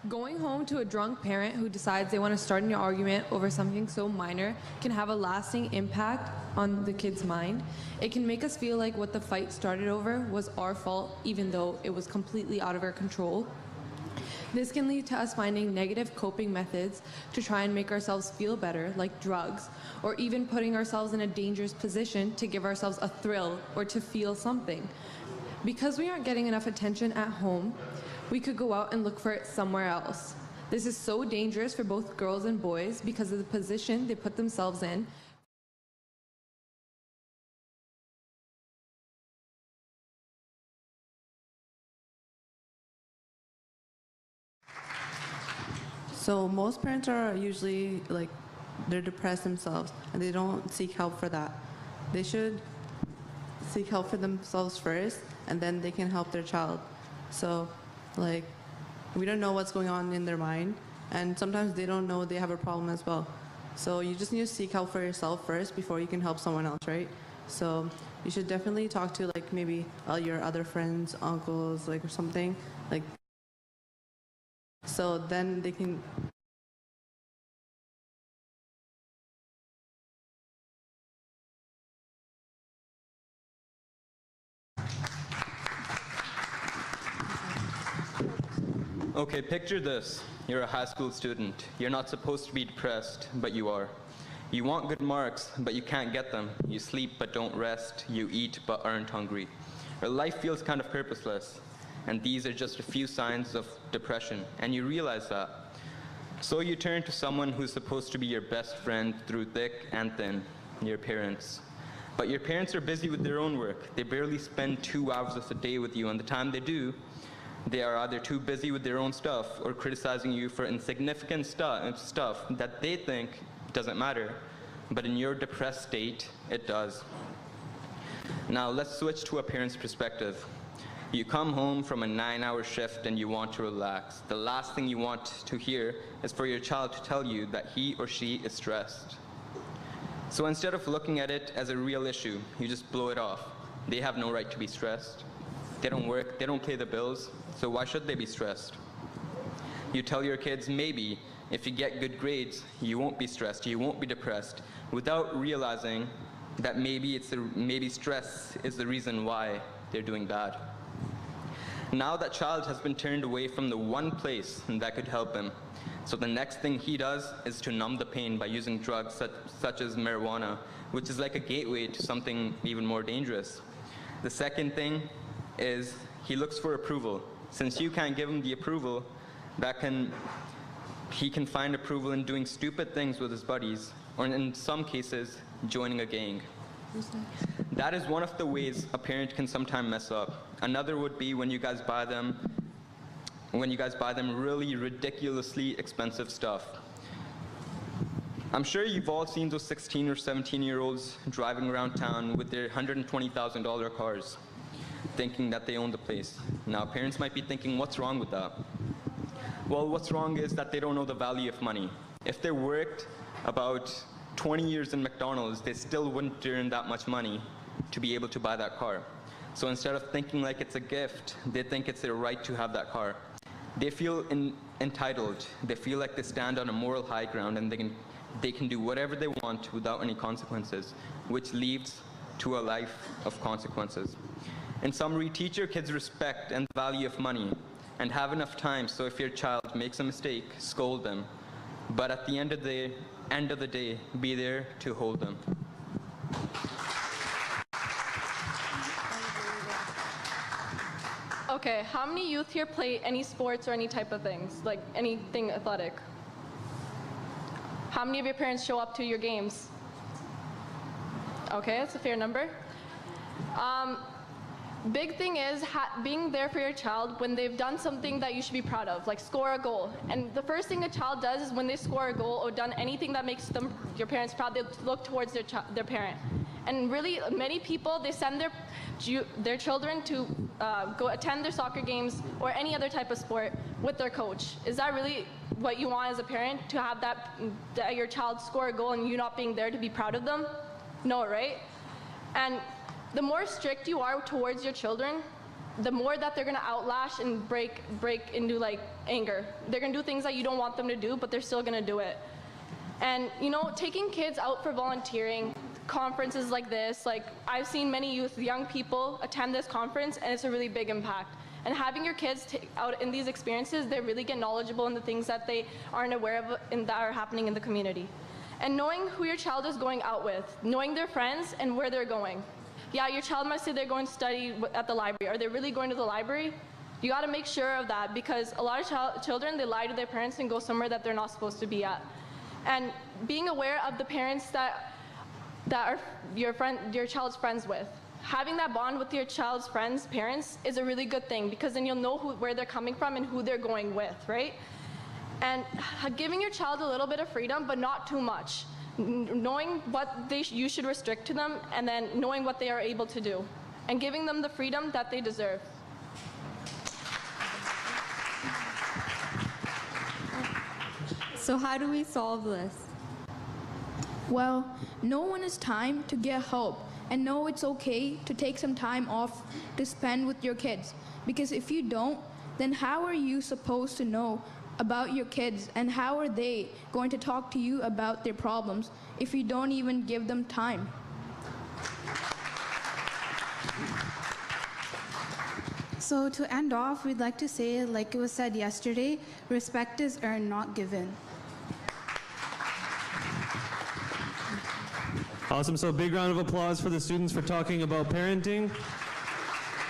Going home to a drunk parent who decides they want to start an argument over something so minor can have a lasting impact on the kid's mind. It can make us feel like what the fight started over was our fault, even though it was completely out of our control. This can lead to us finding negative coping methods to try and make ourselves feel better, like drugs, or even putting ourselves in a dangerous position to give ourselves a thrill or to feel something. Because we aren't getting enough attention at home, we could go out and look for it somewhere else. This is so dangerous for both girls and boys because of the position they put themselves in. So most parents are usually they're depressed themselves and they don't seek help for that. They should seek help for themselves first and then they can help their child. So we don't know what's going on in their mind, and sometimes they don't know they have a problem as well. So you just need to seek help for yourself first before you can help someone else, right? So you should definitely talk to maybe your other friends, uncles, or something, so then they can. Okay, picture this. You're a high school student. You're not supposed to be depressed, but you are. You want good marks, but you can't get them. You sleep, but don't rest. You eat, but aren't hungry. Your life feels kind of purposeless. And these are just a few signs of depression, and you realize that. So you turn to someone who's supposed to be your best friend through thick and thin, your parents. But your parents are busy with their own work. They barely spend 2 hours of the day with you, and the time they do, they are either too busy with their own stuff or criticizing you for insignificant stuff that they think doesn't matter, but in your depressed state, it does. Now let's switch to a parent's perspective. You come home from a 9-hour shift and you want to relax. The last thing you want to hear is for your child to tell you that he or she is stressed. So instead of looking at it as a real issue, you just blow it off. They have no right to be stressed. They don't work, they don't pay the bills, so why should they be stressed? You tell your kids maybe if you get good grades, you won't be stressed, you won't be depressed, without realizing that maybe stress is the reason why they're doing bad. Now that child has been turned away from the one place that could help him. So the next thing he does is to numb the pain by using drugs such as marijuana, which is like a gateway to something even more dangerous. The second thing is he looks for approval. Since you can't give him the approval, he can find approval in doing stupid things with his buddies, or in some cases, joining a gang. That is one of the ways a parent can sometimes mess up. Another would be when you guys buy them really ridiculously expensive stuff. I'm sure you've all seen those 16 or 17-year-olds driving around town with their $120,000 cars, thinking that they own the place. Now, parents might be thinking, what's wrong with that? Well, what's wrong is that they don't know the value of money. If they worked about 20 years in McDonald's, they still wouldn't earn that much money to be able to buy that car. So instead of thinking like it's a gift, they think it's their right to have that car. They feel entitled. They feel like they stand on a moral high ground and they can do whatever they want without any consequences, which leads to a life of consequences. In summary, teach your kids respect and the value of money, and have enough time so if your child makes a mistake, scold them. But at the end of the day, be there to hold them. Okay, how many youth here play any sports or any type of things, like anything athletic? How many of your parents show up to your games? Okay, that's a fair number. Big thing is being there for your child when they've done something that you should be proud of, like score a goal. And the first thing a child does is when they score a goal or done anything that makes your parents proud, they look towards their parent. And really, many people, they send their children to go attend their soccer games or any other type of sport with their coach. Is that really what you want as a parent, to have that your child score a goal and you not being there to be proud of them? No, right? And the more strict you are towards your children, the more that they're gonna outlash and break into like anger. They're gonna do things that you don't want them to do, but they're still gonna do it. And you know, taking kids out for volunteering, conferences like this, like I've seen many young people attend this conference, and it's a really big impact. And having your kids out in these experiences, they really get knowledgeable in the things that they aren't aware of and that are happening in the community. And knowing who your child is going out with, knowing their friends and where they're going. Yeah, your child might say they're going to study at the library. Are they really going to the library? You got to make sure of that, because a lot of children, they lie to their parents and go somewhere that they're not supposed to be at. And being aware of the parents that are your child's friends with. Having that bond with your child's friends' parents is a really good thing, because then you'll know where they're coming from and who they're going with, right? And giving your child a little bit of freedom, but not too much. Knowing what you should restrict to them, and then knowing what they are able to do, and giving them the freedom that they deserve. So how do we solve this? Well, know when it's time to get help, and know it's okay to take some time off to spend with your kids. Because if you don't, then how are you supposed to know about your kids, and how are they going to talk to you about their problems if you don't even give them time? So to end off, we'd like to say, like it was said yesterday, respect is earned, not given. Awesome. So a big round of applause for the students for talking about parenting.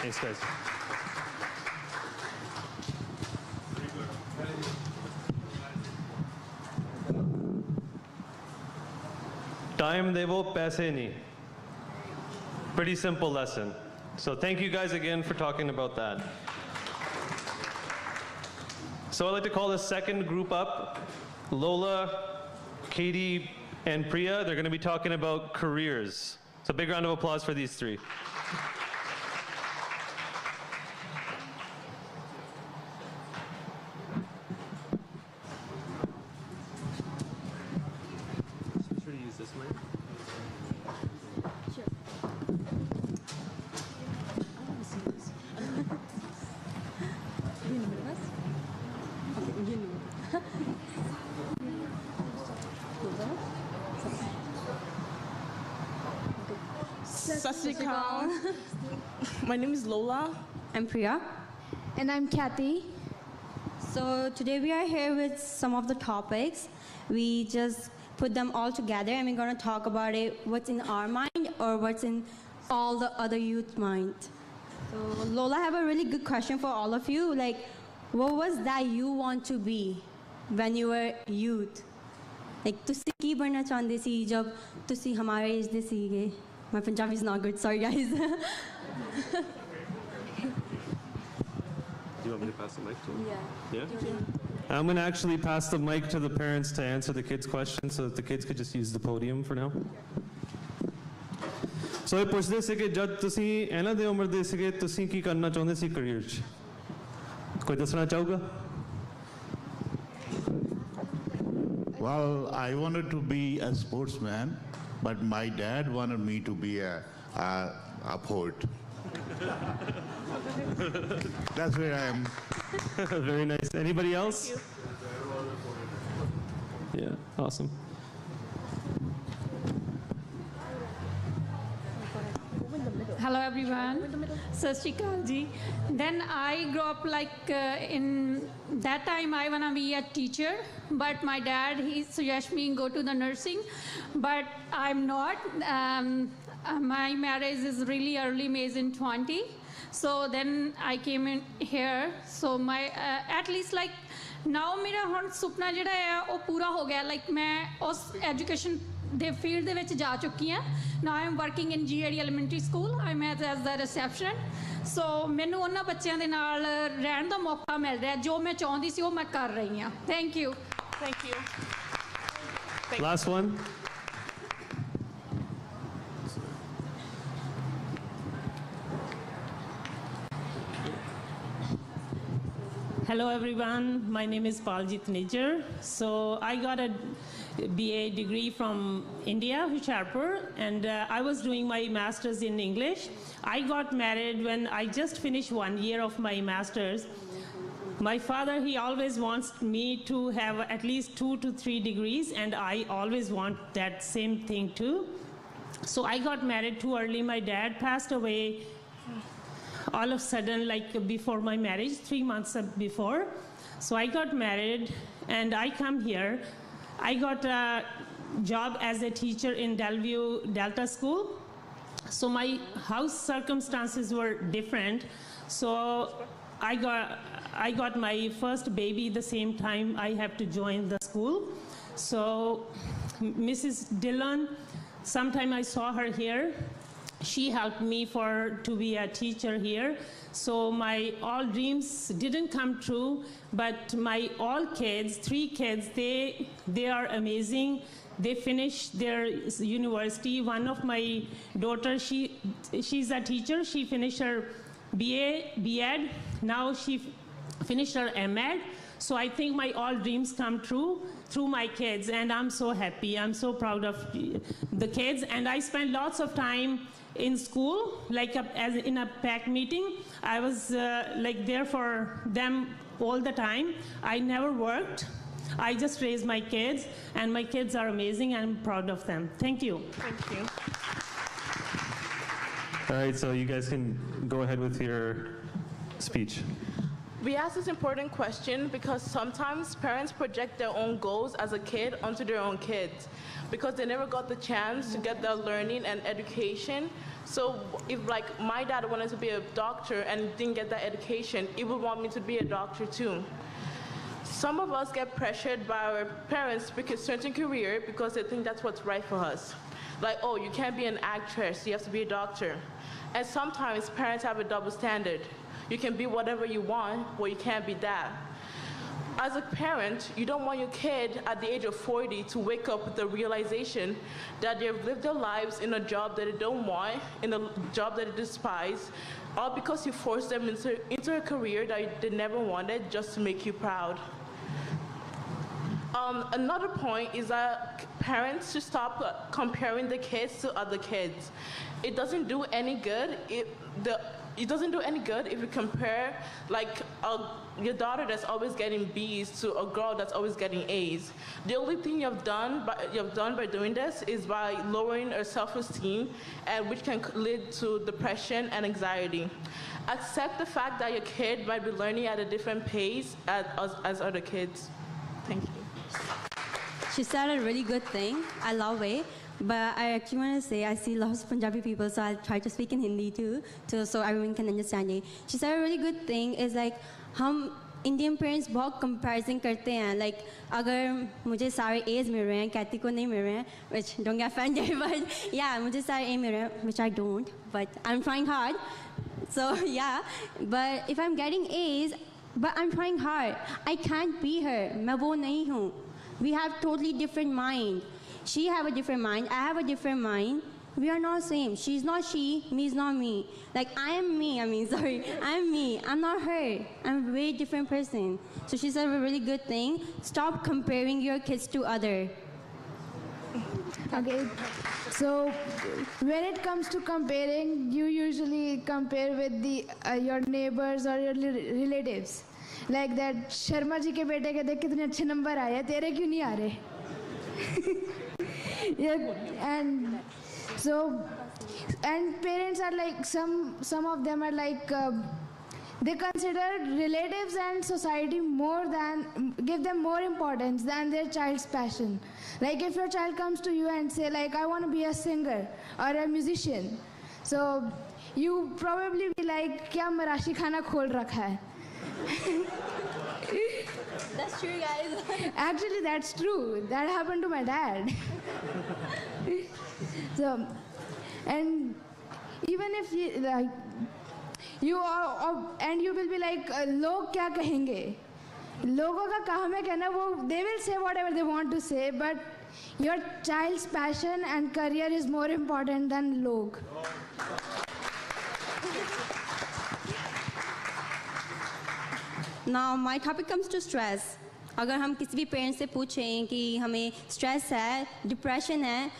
Thanks, guys. Time devo, paise nahi. Pretty simple lesson. So thank you guys again for talking about that. So I'd like to call the second group up, Lola, Katie, and Priya. They're going to be talking about careers. So big round of applause for these three. My name is Lola. I'm Priya. And I'm Kathy. So today we are here with some of the topics. We just put them all together and we're going to talk about it, what's in our mind or what's in all the other youth mind. So Lola, I have a really good question for all of you. Like, what was that you want to be when you were youth? Like, तुसी की बनना चाहते सी जब तुसी हमारे as they सीगे? My Punjabi is not good, sorry guys. Do you want me to pass the mic to him? Yeah? I'm going to actually pass the mic to the parents to answer the kids' questions so that the kids could just use the podium for now. So I ਪੁੱਛਦੇ ਸੀ ਕਿ ਜਦ ਤੁਸੀਂ ਇਹਨਾਂ ਦੇ ਉਮਰ ਦੇ ਸੀਗੇ ਤੁਸੀਂ ਕੀ ਕਰਨਾ ਚਾਹੁੰਦੇ ਸੀ ਕੈਰੀਅਰ 'ਚ ਕੋਈ ਦੱਸਣਾ ਚਾਹੂਗਾ? Well, I wanted to be a sportsman, but my dad wanted me to be a poet. That's where I am. Very nice. Anybody else? Yeah, awesome. Hello everyone. Sat Shri Akal ji. Then I grew up like in that time I wanna be a teacher, but my dad he suggested me go to the nursing, but I'm not. My marriage is really early, age in 20. So then I came in here. So my at least like now मेरा हुन सुपना जिहड़ा है वो पूरा हो गया. Like मैं उस education the field ਦੇ ਵਿੱਚ ਜਾ ਚੁੱਕੀ ਹਾਂ. Now I'm working in GAD Elementary School. I'm as the reception. So ਮੈਨੂੰ ਉਹਨਾਂ ਬੱਚਿਆਂ ਦੇ ਨਾਲ ਰਹਿਣ ਦਾ ਮੌਕਾ ਮਿਲ ਰਿਹਾ ਜੋ ਮੈਂ ਚਾਹੁੰਦੀ ਸੀ ਉਹ ਮੈਂ ਕਰ ਰਹੀ ਹਾਂ. Thank you. Thank you. Last one. Hello everyone, my name is Paljit Nijjar. So I got a BA degree from India, Hushiyarpur, and I was doing my master's in English. I got married when I just finished 1 year of my master's. My father, he always wants me to have at least 2 to 3 degrees, and I always want that same thing too. So I got married too early. My dad passed away all of a sudden, like before my marriage, 3 months before. So I got married, and I come here. I got a job as a teacher in Delview Delta School. So my house circumstances were different. So I got my first baby the same time I have to join the school. So Mrs. Dillon, sometime I saw her here. She helped me to be a teacher here. So my all dreams didn't come true, but my all kids, 3 kids, they are amazing. They finished their university. One of my daughters, she's a teacher. She finished her BA, BEd. Now she finished her MEd. So I think my all dreams come true through my kids, and I'm so happy. I'm so proud of the kids, and I spent lots of time in school, like as in a pack meeting. I was like there for them all the time. I never worked. I just raised my kids, and my kids are amazing. I'm proud of them. Thank you. Thank you. All right, so you guys can go ahead with your speech. We ask this important question because sometimes parents project their own goals as a kid onto their own kids because they never got the chance to get their learning and education. So if like my dad wanted to be a doctor and didn't get that education, he would want me to be a doctor too. Some of us get pressured by our parents to pick a certain career because they think that's what's right for us. Like, oh, you can't be an actress, you have to be a doctor. And sometimes parents have a double standard. You can be whatever you want, but you can't be that. As a parent, you don't want your kid at the age of 40 to wake up with the realization that they've lived their lives in a job that they don't want, in a job that they despise, all because you forced them into a career that they never wanted just to make you proud. Another point is that parents should stop comparing the kids to other kids. It doesn't do any good. It doesn't do any good if you compare like your daughter that's always getting B's to a girl that's always getting A's. The only thing you've done by doing this is by lowering her self-esteem, and which can lead to depression and anxiety. Accept the fact that your kid might be learning at a different pace as other kids. Thank you. She said a really good thing. I love it. But I actually want to say I see lots of Punjabi people, so I'll try to speak in Hindi too, so everyone can understand it. She said a really good thing is like, हम Indian parents बहुत comparison करते हैं. Like अगर मुझे सारे A's मिल रहे हैं, Kathy को नहीं मिल रहे हैं, which don't get offended, but yeah, मुझे सारे A मिल रहे हैं, which I don't, but I'm trying hard. So yeah, but if I'm getting A's, but I'm trying hard, I can't be her. मैं वो नहीं हूँ. We have totally different mind. She have a different mind, I have a different mind. We are not same. She's not she, me is not me. Like I am me, I'm me. I'm not her. I'm a very different person. So she said a really good thing. Stop comparing your kids to other. Okay, so when it comes to comparing, you usually compare with your neighbors or your relatives. Like that, Sharma ji के बेटे के देख कितने अच्छे number आए हैं, तेरे क्यों नहीं आ रहे? Yeah, and parents are like some of them are like they consider relatives and society give them more importance than their child's passion. Like if your child comes to you and say like I want to be a singer or a musician, so you probably be like क्या मराठी खाना खोल रखा है? That's true, guys. Actually, that's true. That happened to my dad. So, and even if you will be like, लोग क्या कहेंगे? लोगों का काम है कहना वो they will say whatever they want to say, but your child's passion and career is more important than लोग. Now, my topic comes to stress. अगर हम किसी भी पेरेंट्स से पूछें कि हमें स्ट्रेस है, डिप्रेशन है,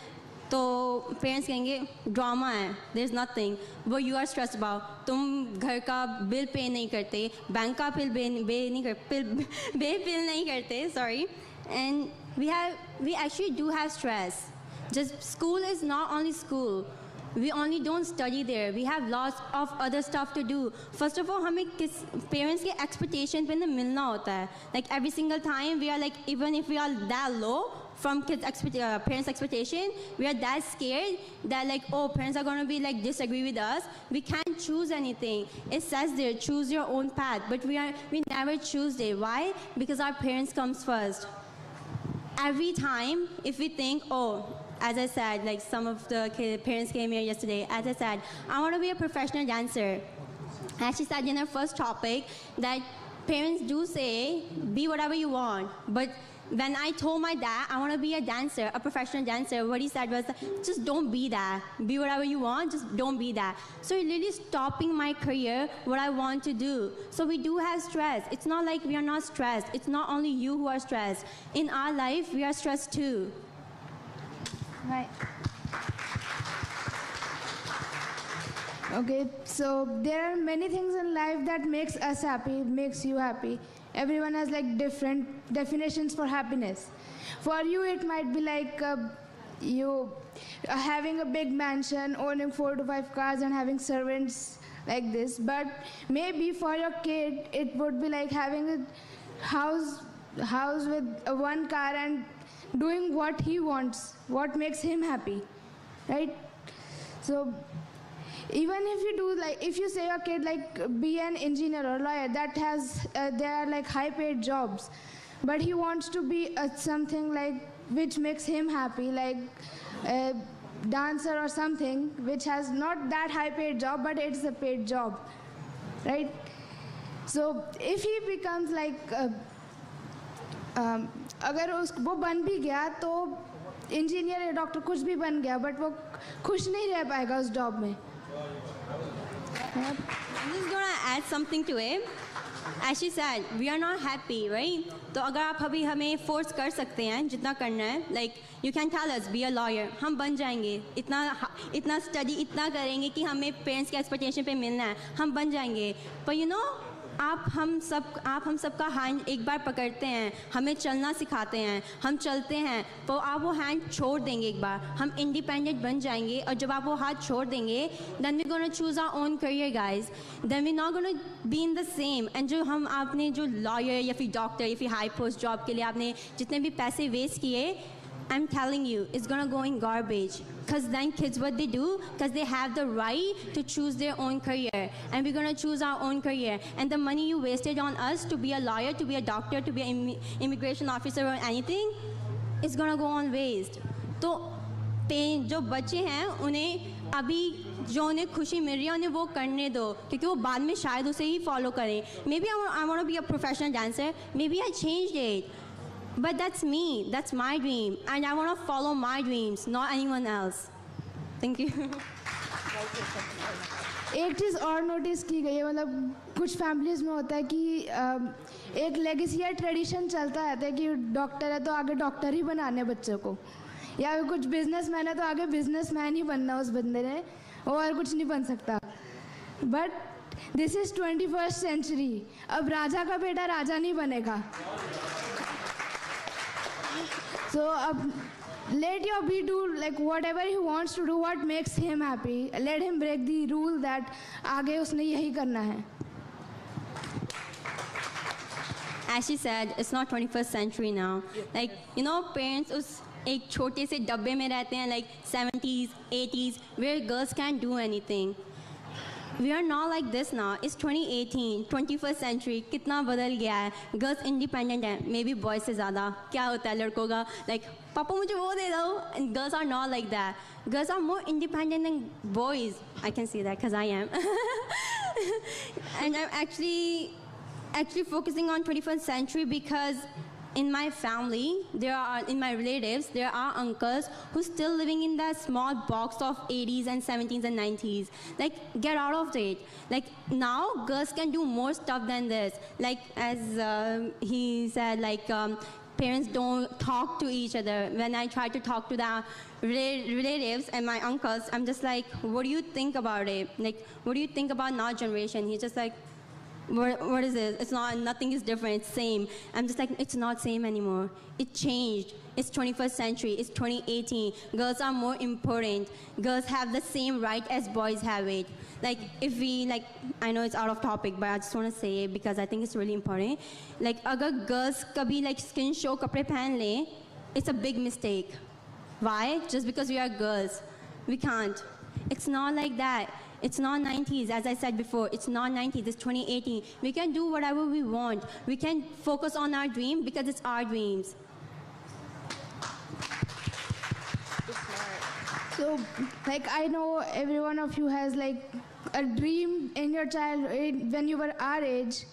तो पेरेंट्स कहेंगे ड्रामा है, देयर इज़ नथिंग वो यू आर स्ट्रेस अबाउट. तुम घर का बिल पे नहीं करते, बैंक का बिल पे नहीं करते, sorry. And we actually do have stress. Just school is not only school. We only don't study there. We have lots of other stuff to do. First of all, हमें किस parents के expectation पे ना मिलना होता है. Like every single time we are like, even if we are that low from parents' expectation, we are that scared that like, oh, parents are going to be like disagree with us. We can't choose anything. It says there, choose your own path. But we never choose it. Why? Because our parents comes first. Every time, if we think, oh, as I said, like some of the parents came here yesterday, as I said, I want to be a professional dancer. As she said in her first topic, that parents do say, be whatever you want. But when I told my dad I want to be a dancer, a professional dancer, what he said was, just don't be that. Be whatever you want, just don't be that. So it's really stopping my career, what I want to do. So we do have stress. It's not like we are not stressed. It's not only you who are stressed. In our life, we are stressed too. Right. Okay, so there are many things in life that makes us happy, makes you happy. Everyone has like different definitions for happiness. For you, it might be like you having a big mansion, owning 4 to 5 cars, and having servants like this. But maybe for your kid, it would be like having a house with one car and doing what he wants, what makes him happy, right? So even if you do, like, if you say your kid like be an engineer or lawyer, that has they are like high paid jobs, but he wants to be something like which makes him happy, like a dancer or something which has not that high paid job, but it's a paid job, right? So if he becomes like अगर वो बन भी गया तो engineer या doctor कुछ भी बन गया, बट वो खुश नहीं रह पाएगा उस जॉब में. I'm just gonna add something to it. As she said, we are not happy, right? तो अगर आप अभी हमें force कर सकते हैं जितना करना है, like you can tell us be a lawyer, हम बन जाएंगे. इतना study इतना करेंगे कि हमें parents के expectation पे मिलना है, हम बन जाएंगे. But you know, आप हम सब का हैंड एक बार पकड़ते हैं, हमें चलना सिखाते हैं, हम चलते हैं, तो आप वो हैंड छोड़ देंगे एक बार, हम इंडिपेंडेंट बन जाएंगे. और जब आप वो हाथ छोड़ देंगे, then we're gonna choose our own career, guys. Then we're not gonna be in the same. And जो आपने जो lawyer या फिर doctor या फिर high post job के लिए आपने जितने भी पैसे waste किए, I'm telling you, it's gonna go in garbage. Because then kids, what they do, because they have the right to choose their own career. And we're gonna choose our own career. And the money you wasted on us to be a lawyer, to be a doctor, to be an immigration officer or anything, is gonna go on waste. तो जो बच्चे हैं, उन्हें अभी जो उन्हें खुशी मिल रही है उन्हें वो करने दो, क्योंकि वो बाद में शायद उसे ही फॉलो करें. Maybe I want to be a professional dancer. Maybe I changed it. But that's me, that's my dream, and I want to follow my dreams, not anyone else. Thank you. एक चीज़ और notice की गई है, मतलब कुछ families में होता है कि एक लेगेसी या ट्रेडिशन चलता रहता है कि डॉक्टर है तो आगे डॉक्टर ही बनाने बच्चों को, या कुछ बिजनेसमैन है तो आगे बिजनेसमैन ही बनना उस बंदे ने, और कुछ नहीं बन सकता. But this is 21st century. अब राजा का बेटा राजा नहीं बनेगा. So let your be do like whatever he wants to do, what makes him happy. Let him break the rule that आगे उसने यही करना है. As she said, it's not 21st century now. Like, you know, parents उस एक छोटे से डब्बे में रहते हैं, like 70s, 80s, where girls can't do anything. We are not like this now. It's 2018, 21st century. कितना बदल गया है. Girls independent हैं. Maybe boys से ज़्यादा. क्या होता है लड़कों का? Like, पापा मुझे वो दे दो. And girls are not like that. Girls are more independent than boys. I can see that because I am. And I'm actually focusing on 21st century because in my family, in my relatives, there are uncles who's still living in that small box of 80s and 70s and 90s. Like, get out of it. Like, now girls can do more stuff than this. Like, as he said, like, parents don't talk to each other. When I try to talk to the relatives and my uncles, I'm just like, what do you think about it? Like, what do you think about now generation? He's just like, what is it? It's not, nothing is different, it's same. I'm just like, it's not same anymore. It changed. It's 21st century, it's 2018. Girls are more important. Girls have the same right as boys have it. Like, if we, like, I know it's out of topic, but I just want to say it because I think it's really important. Like, agar girls kabhi, like, skin show kapde pehen le, it's a big mistake. Why? Just because we are girls. We can't. It's not like that. It's not 90s, as I said before. It's not 90s, it's 2018. We can do whatever we want. We can focus on our dream because it's our dreams. So, like, I know every one of you has, like, a dream in your childhood when you were our age.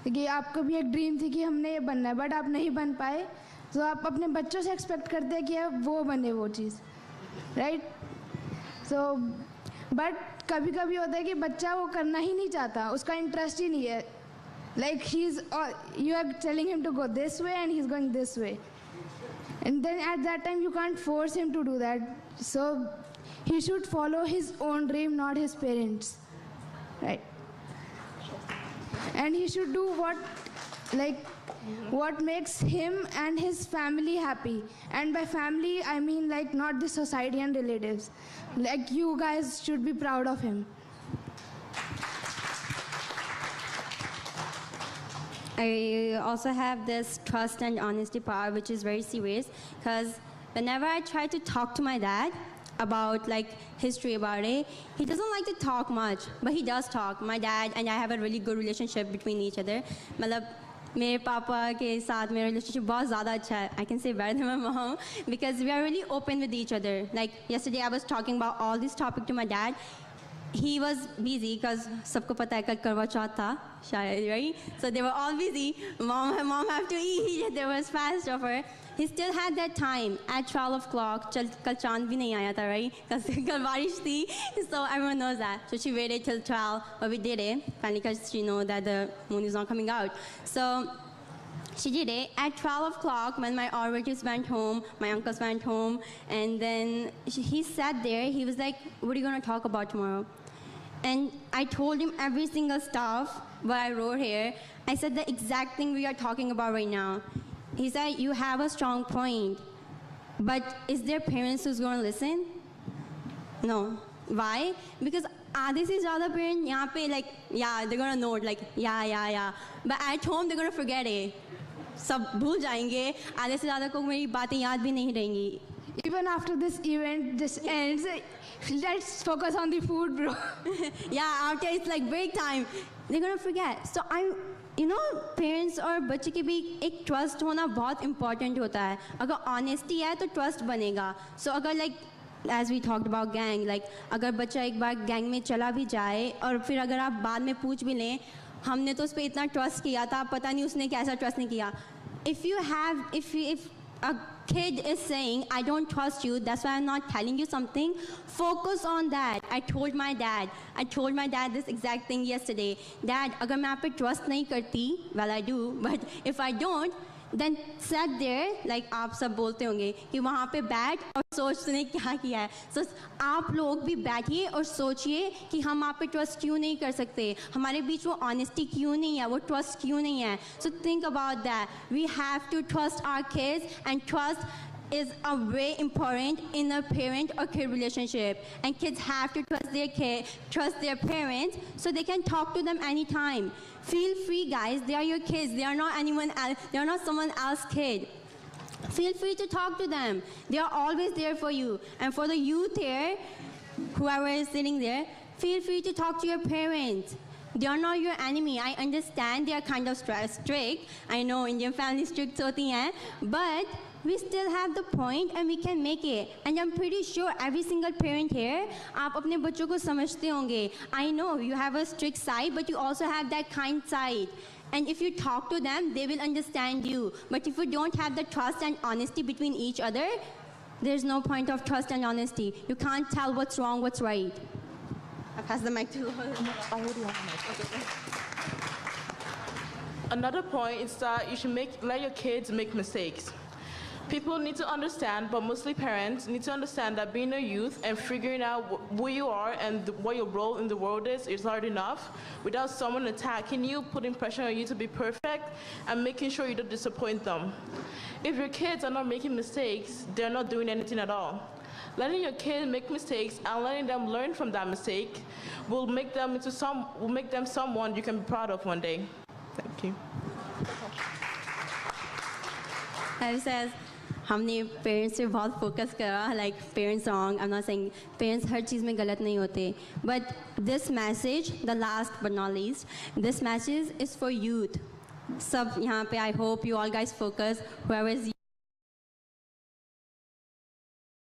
कि आपको भी एक dream थी कि हमने ये बनना है, बट आप नहीं बन पाए. तो आप अपने बच्चों से एक्सपेक्ट करते हैं कि वो बने वो चीज़, राइट? सो बट कभी कभी होता है कि बच्चा वो करना ही नहीं चाहता, उसका इंटरेस्ट ही नहीं है. Like you are telling him to go this way and he's going this way. And then at that time you can't force him to do that. So he should follow his own dream, not his parents, right? And he should do what makes him and his family happy. And by family, I mean, like, not the society and relatives. Like, you guys should be proud of him. I also have this trust and honesty part, which is very serious, because whenever I try to talk to my dad about, like, history about it, he doesn't like to talk much, but he does talk. My dad and I have a really good relationship between each other. मतलब मेरे पापा के साथ मेरा relationship बहुत ज़्यादा अच्छा है. I can say better than my mom because we are really open with each other. Like, yesterday I was talking about all this topic to my dad. He was busy because सबको पता है कल करवा चौथ था शायद, right? So they were all busy. Mom have to eat. There was fast of her. He still had that time at 12 o'clock. कल चांद भी नहीं आया था, right? कल बारिश थी. So everyone knows that. So she waited till 12, but we did it finally because she know that the moon is not coming out. So she did it at 12 o'clock when my relatives went home, my uncles went home, and then he sat there. He was like, what are you going to talk about tomorrow? And I told him every single stuff what I wrote here. I said the exact thing we are talking about right now. He said, you have a strong point, but is there parents who's going to listen? No. Why? Because आधे से ज़्यादा parents यहाँ पे, like, yeah, they're going to note, like, yeah. But at home, they're going to forget it. सब भूल जाएंगे. आधे से ज़्यादा को मेरी बातें याद भी नहीं रहेंगी. Even after this event just ends, let's focus on the food, bro. Yeah, after it's like break time, they're going to forget. So parents और बच्चे के बीच एक ट्रस्ट होना बहुत important होता है. अगर honesty है तो trust बनेगा. So अगर, like, as we talked about gang, like, अगर बच्चा एक बार gang में चला भी जाए और फिर अगर आप बाद में पूछ भी लें, हमने तो उस पर इतना trust किया था, पता नहीं उसने कैसा trust नहीं किया. If a kid is saying, I don't trust you, that's why I'm not telling you something, focus on that. I told my dad this exact thing yesterday. Dad, agar main aap pe trust nahi karti, well, I do, but if I don't, then sat there, like आप सब बोलते होंगे कि वहाँ पे बैठ और सोच तूने क्या किया है. So आप लोग भी बैठिए और सोचिए कि हम आप पे ट्रस्ट क्यों नहीं कर सकते, हमारे बीच वो ऑनेस्टी क्यों नहीं है, वो ट्रस्ट क्यों नहीं है. So think about that. We have to trust our kids, and trust is a very important in a parent or kid relationship. And kids have to trust their parents so they can talk to them anytime. Feel free, guys. They are your kids. They are not anyone else. They are not someone else's kid. Feel free to talk to them. They are always there for you. And for the youth here, whoever is sitting there, feel free to talk to your parents. They are not your enemy. I understand they are kind of strict. I know Indian families strict hoti hain, but we still have the point and we can make it. And I'm pretty sure every single parent here, आप अपने बच्चों को समझते होंगे. I know you have a strict side, but you also have that kind side. And if you talk to them, they will understand you. But if you don't have the trust and honesty between each other, there's no point of trust and honesty. You can't tell what's wrong, what's right. I pass the mic to Another point is that you should let your kids make mistakes. People need to understand, but mostly parents need to understand that being a youth and figuring out who you are and what your role in the world is hard enough without someone attacking you, putting pressure on you to be perfect, and making sure you don't disappoint them. If your kids are not making mistakes, they're not doing anything at all. Letting your kids make mistakes and letting them learn from that mistake will make them someone you can be proud of one day. Thank you. Harry says, हमने parents पे बहुत focus करा, like parents wrong. I'm not saying parents हर चीज़ में गलत नहीं होते, but this message, the last but not least, this message is for youth. सब यहाँ पे I hope you all guys focus, whoever is